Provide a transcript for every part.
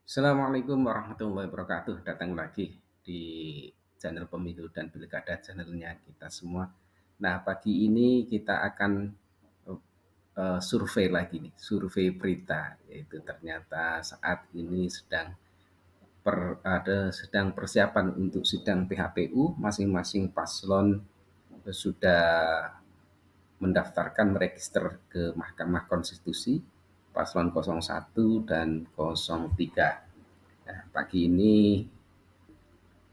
Assalamualaikum warahmatullahi wabarakatuh. Datang lagi di channel Pemilu dan Pilkada, channelnya kita semua. Nah, pagi ini kita akan survei lagi nih, survei berita, yaitu ternyata saat ini sedang persiapan untuk sidang PHPU. Masing-masing paslon sudah mendaftarkan meregister ke Mahkamah Konstitusi, paslon 01 dan 03. Nah, pagi ini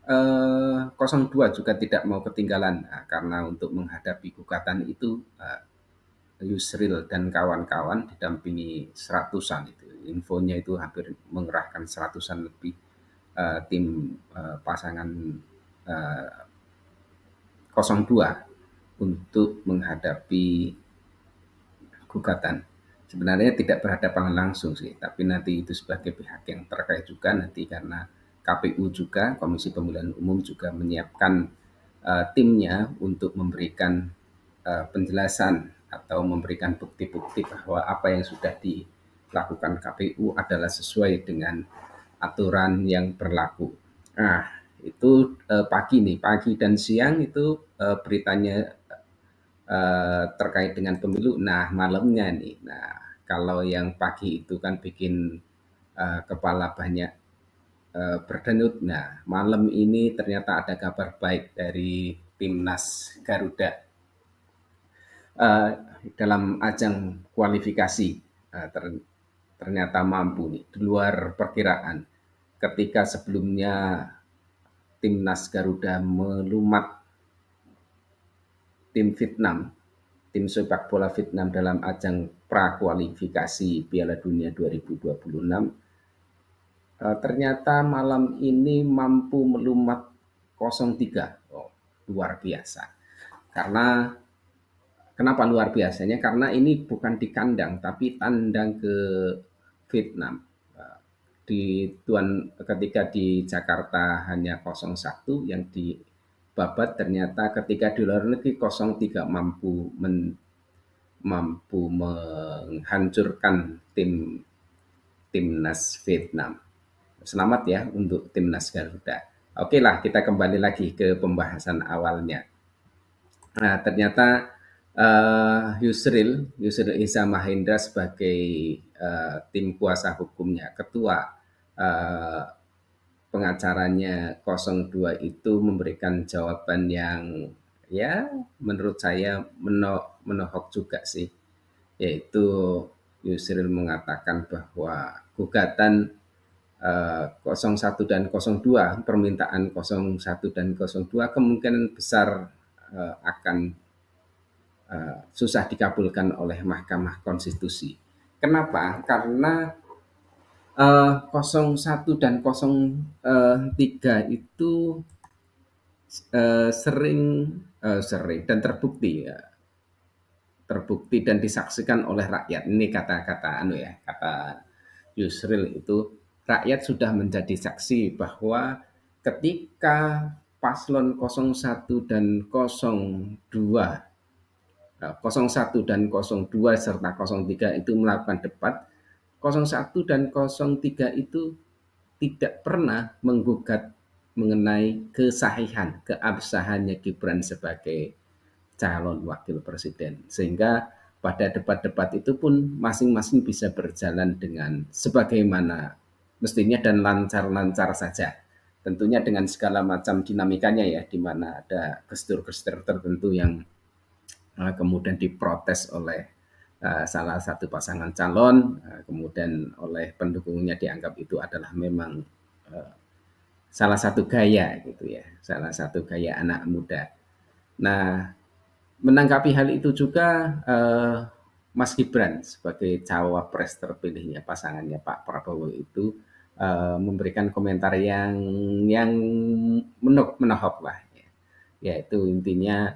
02 juga tidak mau ketinggalan, karena untuk menghadapi gugatan itu, Yusril dan kawan-kawan didampingi seratusan itu. Infonya itu hampir mengerahkan seratusan lebih tim pasangan eh, 02 untuk menghadapi gugatan. Sebenarnya tidak berhadapan langsung sih, tapi nanti itu sebagai pihak yang terkait juga nanti, karena KPU juga, Komisi Pemilihan Umum juga menyiapkan timnya untuk memberikan penjelasan atau memberikan bukti-bukti bahwa apa yang sudah dilakukan KPU adalah sesuai dengan aturan yang berlaku. Nah, itu pagi dan siang itu beritanya terkait dengan pemilu. Nah, malamnya nih. Nah, kalau yang pagi itu kan bikin kepala banyak berdenyut. Nah, malam ini ternyata ada kabar baik dari timnas Garuda uh, dalam ajang kualifikasi. Ternyata mampu nih, di luar perkiraan. Ketika sebelumnya timnas Garuda melumat tim Vietnam, tim sepak bola Vietnam dalam ajang prakualifikasi Piala Dunia 2026, ternyata malam ini mampu melumat 0-3. Oh, luar biasa. Karena kenapa luar biasanya? Karena ini bukan di kandang tapi tandang ke Vietnam. Ketika di Jakarta hanya 0-1, yang di Babat ternyata ketika di luar negeri 0-3 mampu menghancurkan timnas Vietnam. Selamat ya untuk timnas Garuda. Oke lah, kita kembali lagi ke pembahasan awalnya. Nah, ternyata Yusril Iza Mahendra sebagai tim kuasa hukumnya, ketua uh, pengacaranya 02 itu memberikan jawaban yang ya menurut saya menohok juga sih, yaitu Yusril mengatakan bahwa gugatan 01 dan 02, permintaan 01 dan 02 kemungkinan besar akan susah dikabulkan oleh Mahkamah Konstitusi. Kenapa? Karena 01 dan 03 itu sering dan terbukti dan disaksikan oleh rakyat. Ini kata Yusril itu, rakyat sudah menjadi saksi bahwa ketika paslon 01 dan 02, 01 dan 02 serta 03 itu melakukan debat, 01 dan 03 itu tidak pernah menggugat mengenai kesahihan, keabsahannya Gibran sebagai calon wakil presiden. Sehingga pada debat-debat itu pun masing-masing bisa berjalan dengan sebagaimana mestinya dan lancar-lancar saja. Tentunya dengan segala macam dinamikanya ya, di mana ada gestur-gestur tertentu yang kemudian diprotes oleh salah satu pasangan calon, kemudian oleh pendukungnya dianggap itu adalah memang salah satu gaya gitu ya, salah satu gaya anak muda. Nah, menanggapi hal itu juga Mas Gibran sebagai cawapres terpilihnya pasangannya Pak Prabowo itu memberikan komentar yang menohok lah, ya. Yaitu intinya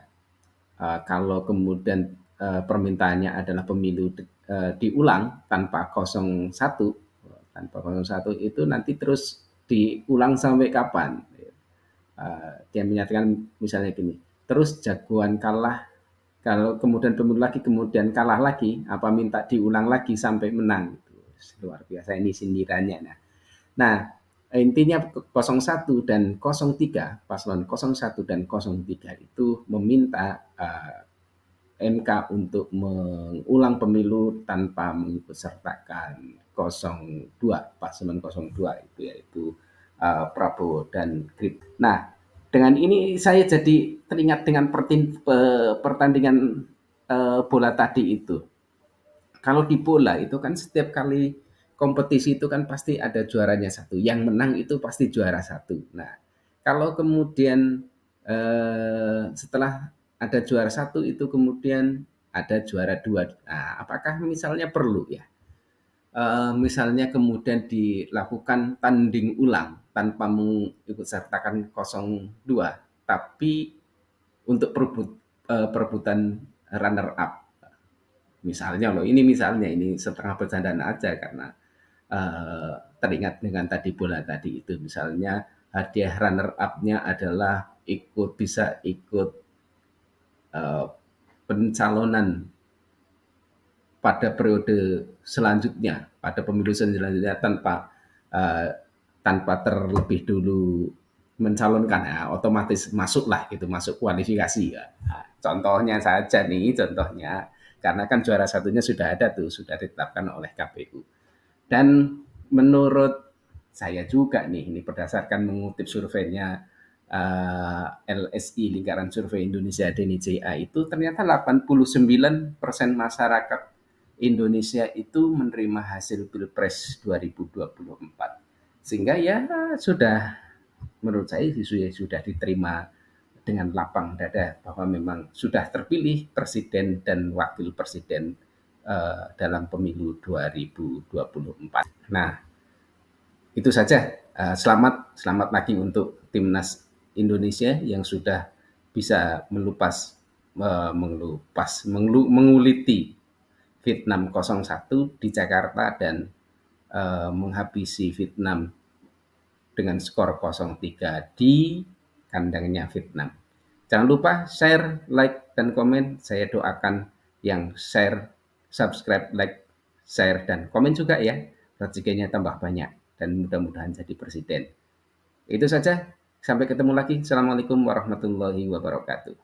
kalau kemudian permintaannya adalah pemilu diulang tanpa 01 itu nanti terus diulang sampai kapan? Dia menyatakan misalnya gini, terus jagoan kalah, kalau kemudian pemilu lagi kemudian kalah lagi, apa minta diulang lagi sampai menang? Itu luar biasa ini sindirannya. Nah, Nah, intinya 01 dan 03, paslon 01 dan 03 itu meminta MK untuk mengulang pemilu tanpa mengikutsertakan 02, paslon 02 itu yaitu Prabowo dan Grip. Nah, dengan ini saya jadi teringat dengan pertandingan bola tadi itu. Kalau di bola itu kan setiap kali kompetisi itu kan pasti ada juaranya satu. Yang menang itu pasti juara satu. Nah, kalau kemudian setelah ada juara satu itu kemudian ada juara dua. Nah, apakah misalnya perlu ya? Misalnya kemudian dilakukan tanding ulang tanpa mengikutsertakan 02, tapi untuk perebutan runner up. Misalnya loh, ini misalnya ini setengah bercandaan aja karena teringat dengan tadi bola tadi itu. Misalnya hadiah runner up-nya adalah bisa ikut eh, pencalonan pada periode selanjutnya, pada pemilu selanjutnya eh, tanpa terlebih dulu mencalonkan, ya, otomatis masuklah gitu, masuk kualifikasi ya. Nah, contohnya saja nih, contohnya karena kan juara satunya sudah ada tuh, sudah ditetapkan oleh KPU. Dan menurut saya juga nih, ini berdasarkan mengutip surveinya LSI, Lingkaran Survei Indonesia DNIJA, itu ternyata 89% masyarakat Indonesia itu menerima hasil Pilpres 2024. Sehingga ya sudah, menurut saya sudah diterima dengan lapang dada bahwa memang sudah terpilih presiden dan wakil presiden dalam pemilu 2024. Nah, itu saja. Selamat lagi untuk timnas Indonesia yang sudah bisa menguliti Vietnam 01 di Jakarta dan menghabisi Vietnam dengan skor 0-3 di kandangnya Vietnam. Jangan lupa share, like, dan komen. Saya doakan yang share, subscribe, like, share, dan komen juga ya. Rezekinya tambah banyak dan mudah-mudahan jadi presiden. Itu saja. Sampai ketemu lagi. Assalamualaikum warahmatullahi wabarakatuh.